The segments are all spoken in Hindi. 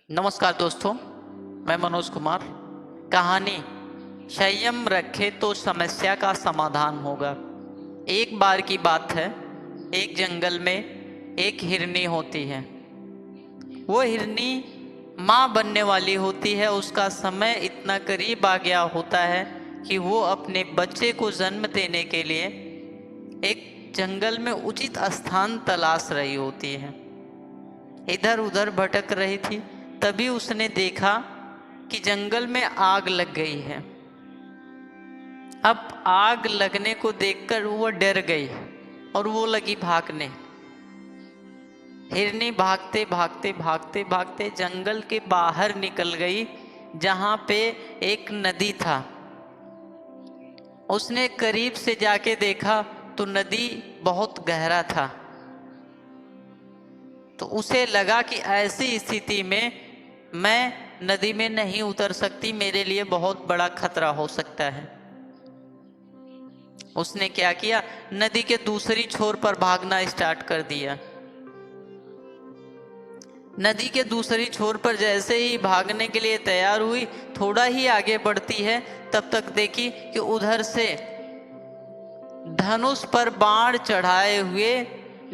नमस्कार दोस्तों, मैं मनोज कुमार। कहानी संयम रखे तो समस्या का समाधान होगा। एक बार की बात है, एक जंगल में एक हिरनी होती है। वो हिरनी माँ बनने वाली होती है। उसका समय इतना करीब आ गया होता है कि वो अपने बच्चे को जन्म देने के लिए एक जंगल में उचित स्थान तलाश रही होती है। इधर उधर भटक रही थी, तभी उसने देखा कि जंगल में आग लग गई है। अब आग लगने को देखकर वो डर गई और वो लगी भागने। हिरनी भागते भागते भागते भागते जंगल के बाहर निकल गई, जहां पे एक नदी था। उसने करीब से जाके देखा तो नदी बहुत गहरा था। तो उसे लगा कि ऐसी स्थिति में मैं नदी में नहीं उतर सकती, मेरे लिए बहुत बड़ा खतरा हो सकता है। उसने क्या किया, नदी के दूसरी छोर पर भागना स्टार्ट कर दिया। नदी के दूसरी छोर पर जैसे ही भागने के लिए तैयार हुई, थोड़ा ही आगे बढ़ती है, तब तक देखी कि उधर से धनुष पर बाण चढ़ाए हुए,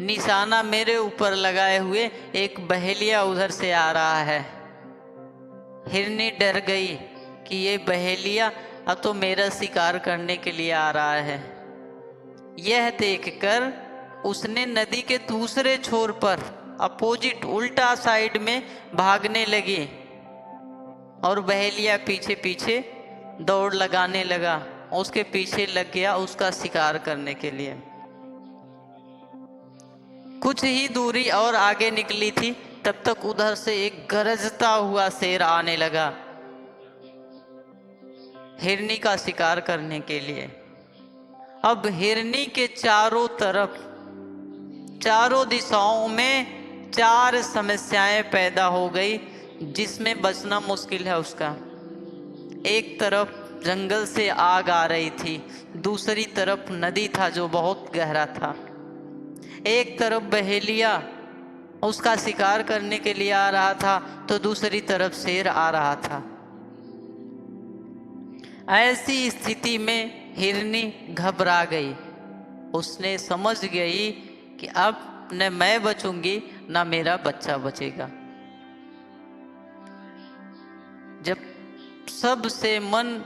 निशाना मेरे ऊपर लगाए हुए एक बहेलिया उधर से आ रहा है। हिरनी डर गई कि ये बहेलिया अब तो मेरा शिकार करने के लिए आ रहा है। यह देखकर उसने नदी के दूसरे छोर पर अपोजिट उल्टा साइड में भागने लगी और बहेलिया पीछे पीछे दौड़ लगाने लगा। उसके पीछे लग गया उसका शिकार करने के लिए। कुछ ही दूरी और आगे निकली थी, तब तक उधर से एक गरजता हुआ शेर आने लगा हिरनी का शिकार करने के लिए। अब हिरनी के चारों तरफ, चारों दिशाओं में चार समस्याएं पैदा हो गई, जिसमें बचना मुश्किल है उसका। एक तरफ जंगल से आग आ रही थी, दूसरी तरफ नदी था जो बहुत गहरा था, एक तरफ बहेलिया उसका शिकार करने के लिए आ रहा था, तो दूसरी तरफ शेर आ रहा था। ऐसी स्थिति में हिरनी घबरा गई। उसने समझ गई कि अब न मैं बचूंगी न मेरा बच्चा बचेगा। जब सबसे मन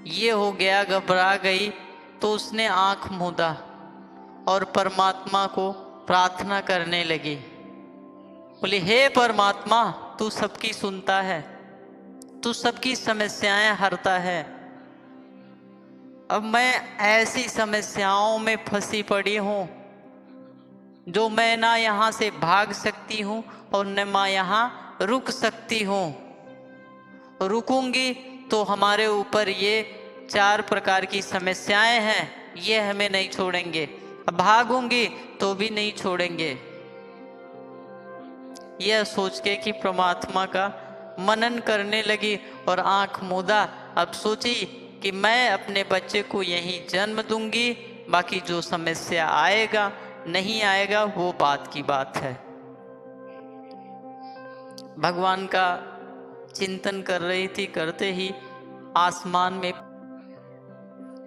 ये हो गया, घबरा गई, तो उसने आंख मूंदा और परमात्मा को प्रार्थना करने लगी। बोली, हे परमात्मा, तू सबकी सुनता है, तू सबकी समस्याएं हरता है। अब मैं ऐसी समस्याओं में फंसी पड़ी हूँ जो मैं ना यहाँ से भाग सकती हूँ और न मैं यहाँ रुक सकती हूँ। रुकूंगी तो हमारे ऊपर ये चार प्रकार की समस्याएं हैं, ये हमें नहीं छोड़ेंगे। अब भागूंगी तो भी नहीं छोड़ेंगे। यह सोच के कि परमात्मा का मनन करने लगी और आंख मूंदा। अब सोची कि मैं अपने बच्चे को यहीं जन्म दूंगी, बाकी जो समस्या आएगा नहीं आएगा वो बात की बात है। भगवान का चिंतन कर रही थी, करते ही आसमान में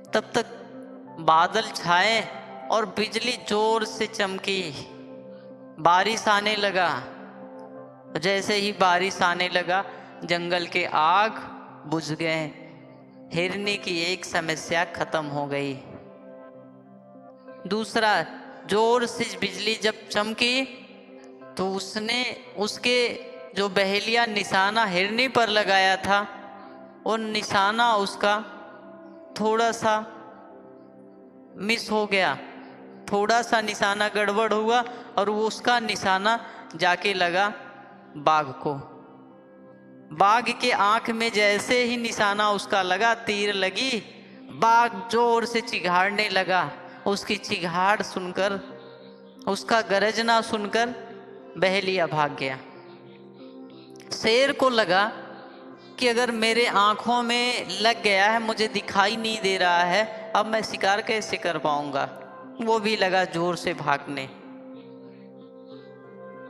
तब तक बादल छाए और बिजली जोर से चमकी, बारिश आने लगा। जैसे ही बारिश आने लगा, जंगल के आग बुझ गए, हिरनी की एक समस्या खत्म हो गई। दूसरा, जोर से बिजली जब चमकी तो उसने उसके जो बहेलिया निशाना हिरनी पर लगाया था, वो निशाना उसका थोड़ा सा मिस हो गया, थोड़ा सा निशाना गड़बड़ हुआ और वो उसका निशाना जाके लगा बाघ को। बाघ के आंख में जैसे ही निशाना उसका लगा, तीर लगी, बाघ जोर से चिघाड़ने लगा। उसकी चिघाड़ सुनकर, उसका गरजना सुनकर बहेलिया भाग गया। शेर को लगा कि अगर मेरे आंखों में लग गया है, मुझे दिखाई नहीं दे रहा है, अब मैं शिकार कैसे कर पाऊंगा। वो भी लगा जोर से भागने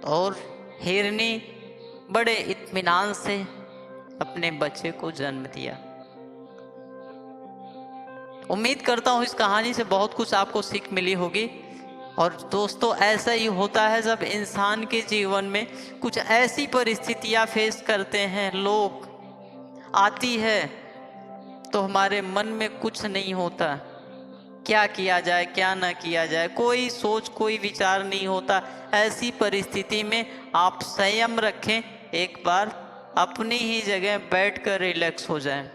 और हिरनी बड़े इत्मीनान से अपने बच्चे को जन्म दिया। उम्मीद करता हूँ इस कहानी से बहुत कुछ आपको सीख मिली होगी। और दोस्तों, ऐसा ही होता है जब इंसान के जीवन में कुछ ऐसी परिस्थितियाँ फेस करते हैं, लोग आती है, तो हमारे मन में कुछ नहीं होता, क्या किया जाए क्या ना किया जाए, कोई सोच कोई विचार नहीं होता। ऐसी परिस्थिति में आप संयम रखें, एक बार अपनी ही जगह बैठकर रिलैक्स हो जाएं।